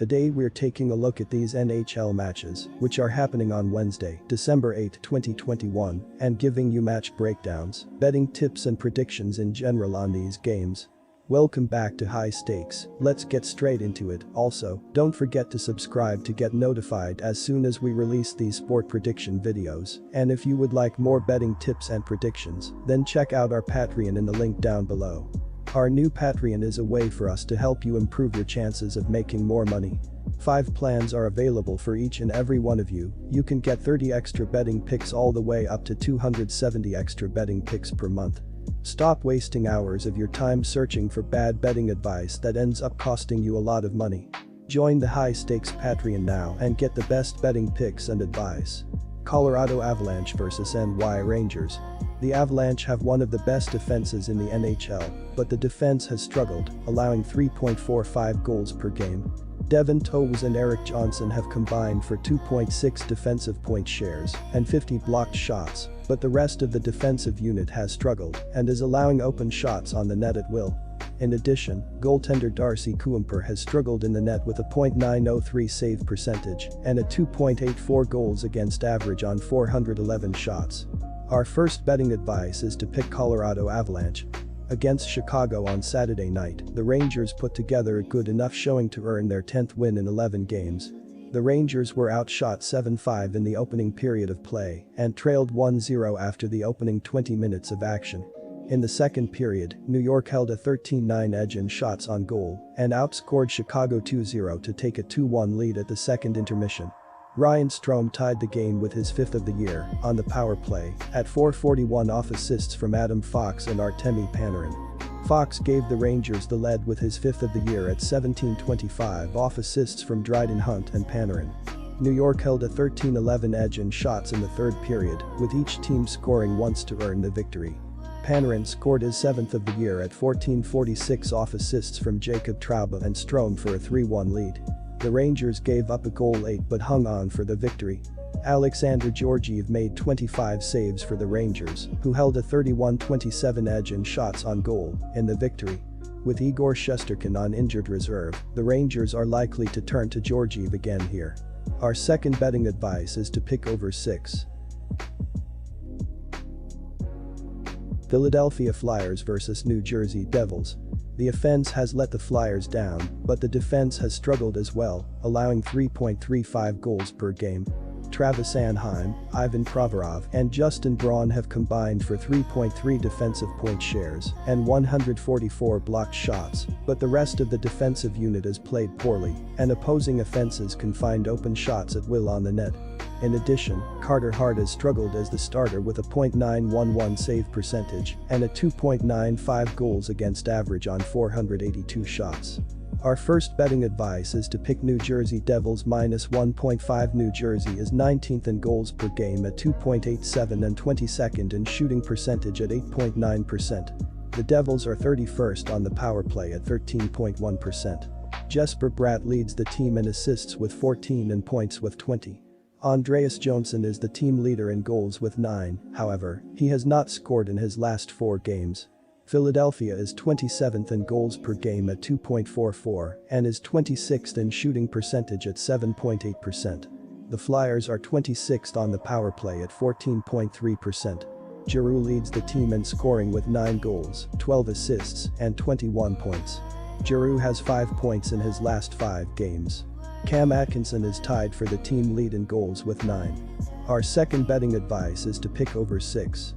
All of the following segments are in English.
Today we're taking a look at these NHL matches, which are happening on Wednesday, December 8, 2021, and giving you match breakdowns, betting tips and predictions in general on these games. Welcome back to High Stakes, let's get straight into it. Also, don't forget to subscribe to get notified as soon as we release these sport prediction videos, and if you would like more betting tips and predictions, then check out our Patreon in the link down below. Our new Patreon is a way for us to help you improve your chances of making more money. 5 plans are available for each and every one of you. You can get 30 extra betting picks all the way up to 270 extra betting picks per month. Stop wasting hours of your time searching for bad betting advice that ends up costing you a lot of money. Join the High Stakes Patreon now and get the best betting picks and advice. Colorado Avalanche vs NY Rangers. The Avalanche have one of the best defenses in the NHL, but the defense has struggled, allowing 3.45 goals per game. Devin Toews and Erik Johnson have combined for 2.6 defensive point shares and 50 blocked shots, but the rest of the defensive unit has struggled and is allowing open shots on the net at will. In addition, goaltender Darcy Kuemper has struggled in the net with a .903 save percentage and a 2.84 goals against average on 411 shots. Our first betting advice is to pick Colorado Avalanche. Against Chicago on Saturday night, the Rangers put together a good enough showing to earn their 10th win in 11 games. The Rangers were outshot 7-5 in the opening period of play and trailed 1-0 after the opening 20 minutes of action. In the second period, New York held a 13-9 edge in shots on goal and outscored Chicago 2-0 to take a 2-1 lead at the second intermission. Ryan Strome tied the game with his 5th of the year on the power play at 4:41 off assists from Adam Fox and Artemi Panarin. Fox gave the Rangers the lead with his 5th of the year at 17:25 off assists from Dryden Hunt and Panarin. New York held a 13-11 edge in shots in the third period, with each team scoring once to earn the victory. Panarin scored his 7th of the year at 14:46 off assists from Jacob Trouba and Strome for a 3-1 lead. The Rangers gave up a goal late but hung on for the victory. Alexander Georgiev made 25 saves for the Rangers, who held a 31-27 edge in shots on goal in the victory. With Igor Shesterkin on injured reserve, the Rangers are likely to turn to Georgiev again here. Our second betting advice is to pick over 6. Philadelphia Flyers vs New Jersey Devils. The offense has let the Flyers down, but the defense has struggled as well, allowing 3.35 goals per game. Travis Sanheim, Ivan Provorov and Justin Braun have combined for 3.3 defensive point shares and 144 blocked shots, but the rest of the defensive unit has played poorly, and opposing offenses can find open shots at will on the net. In addition, Carter Hart has struggled as the starter with a .911 save percentage and a 2.95 goals against average on 482 shots. Our first betting advice is to pick New Jersey Devils -1.5. New Jersey is 19th in goals per game at 2.87 and 22nd in shooting percentage at 8.9%. The Devils are 31st on the power play at 13.1%. Jesper Bratt leads the team in assists with 14 and points with 20. Andreas Johnson is the team leader in goals with 9, however, he has not scored in his last 4 games. Philadelphia is 27th in goals per game at 2.44 and is 26th in shooting percentage at 7.8%. The Flyers are 26th on the power play at 14.3%. Giroux leads the team in scoring with 9 goals, 12 assists, and 21 points. Giroux has 5 points in his last 5 games. Cam Atkinson is tied for the team lead in goals with 9. Our second betting advice is to pick over 6.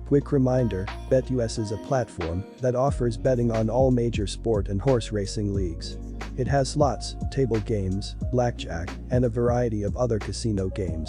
Quick reminder, BetUS is a platform that offers betting on all major sport and horse racing leagues. It has slots, table games, blackjack, and a variety of other casino games.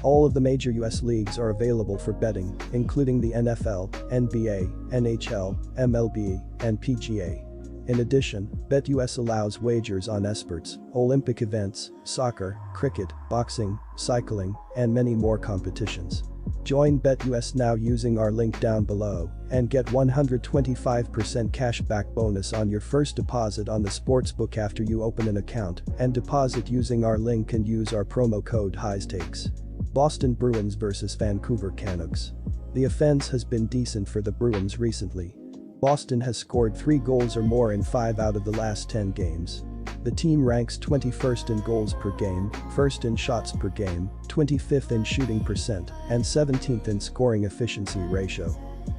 All of the major US leagues are available for betting, including the NFL, NBA, NHL, MLB, and PGA. In addition, BetUS allows wagers on esports, Olympic events, soccer, cricket, boxing, cycling, and many more competitions. Join BetUS now using our link down below and get 125% cashback bonus on your first deposit on the sportsbook after you open an account and deposit using our link and use our promo code HIGHSTAKES. Boston Bruins vs Vancouver Canucks. The offense has been decent for the Bruins recently. Boston has scored 3 goals or more in 5 out of the last 10 games. The team ranks 21st in goals per game, 1st in shots per game, 25th in shooting percent, and 17th in scoring efficiency ratio.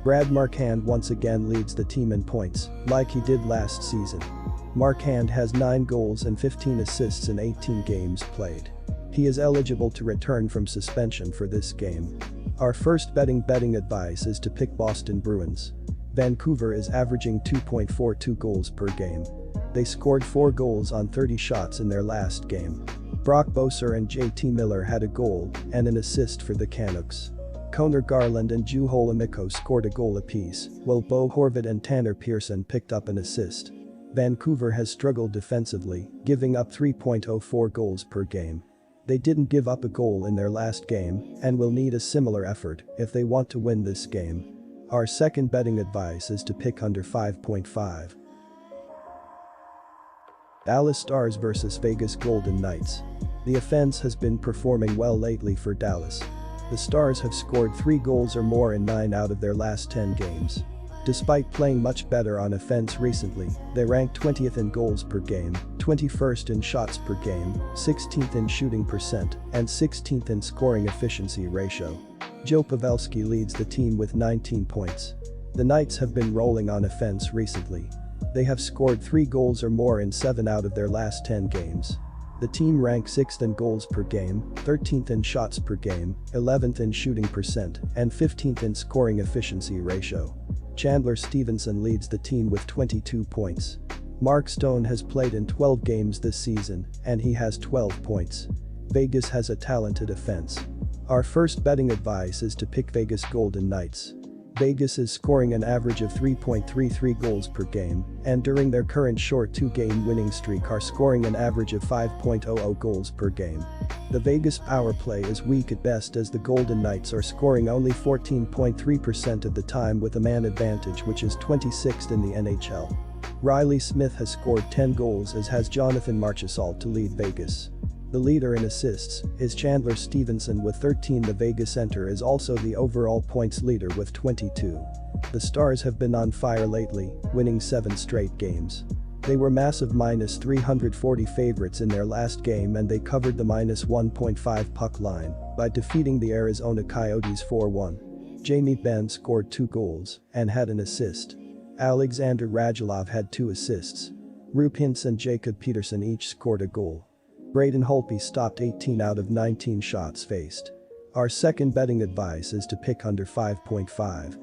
Brad Marchand once again leads the team in points, like he did last season. Marchand has 9 goals and 15 assists in 18 games played. He is eligible to return from suspension for this game. Our first betting advice is to pick Boston Bruins. Vancouver is averaging 2.42 goals per game. They scored 4 goals on 30 shots in their last game. Brock Boeser and JT Miller had a goal and an assist for the Canucks. Conor Garland and Juho Amiko scored a goal apiece, while Bo Horvat and Tanner Pearson picked up an assist. Vancouver has struggled defensively, giving up 3.04 goals per game. They didn't give up a goal in their last game and will need a similar effort if they want to win this game. Our second betting advice is to pick under 5.5. Dallas Stars vs Vegas Golden Knights. The offense has been performing well lately for Dallas. The Stars have scored 3 goals or more in 9 out of their last 10 games. Despite playing much better on offense recently, they rank 20th in goals per game, 21st in shots per game, 16th in shooting percent, and 16th in scoring efficiency ratio. Joe Pavelski leads the team with 19 points. The Knights have been rolling on offense recently. They have scored 3 goals or more in 7 out of their last 10 games. The team ranks 6th in goals per game, 13th in shots per game, 11th in shooting percent, and 15th in scoring efficiency ratio. Chandler Stevenson leads the team with 22 points. Mark Stone has played in 12 games this season, and he has 12 points. Vegas has a talented offense. Our first betting advice is to pick Vegas Golden Knights. Vegas is scoring an average of 3.33 goals per game, and during their current short 2-game winning streak are scoring an average of 5.00 goals per game. The Vegas power play is weak at best as the Golden Knights are scoring only 14.3% of the time with a man advantage, which is 26th in the NHL. Riley Smith has scored 10 goals, as has Jonathan Marchessault to lead Vegas. The leader in assists is Chandler Stevenson with 13. The Vegas center is also the overall points leader with 22. The Stars have been on fire lately, winning 7 straight games. They were massive -340 favorites in their last game, and they covered the -1.5 puck line by defeating the Arizona Coyotes 4-1. Jamie Benn scored 2 goals and had an assist. Alexander Radulov had 2 assists. Roope Hintz and Jacob Peterson each scored a goal. Braden Holtby stopped 18 out of 19 shots faced. Our second betting advice is to pick under 5.5.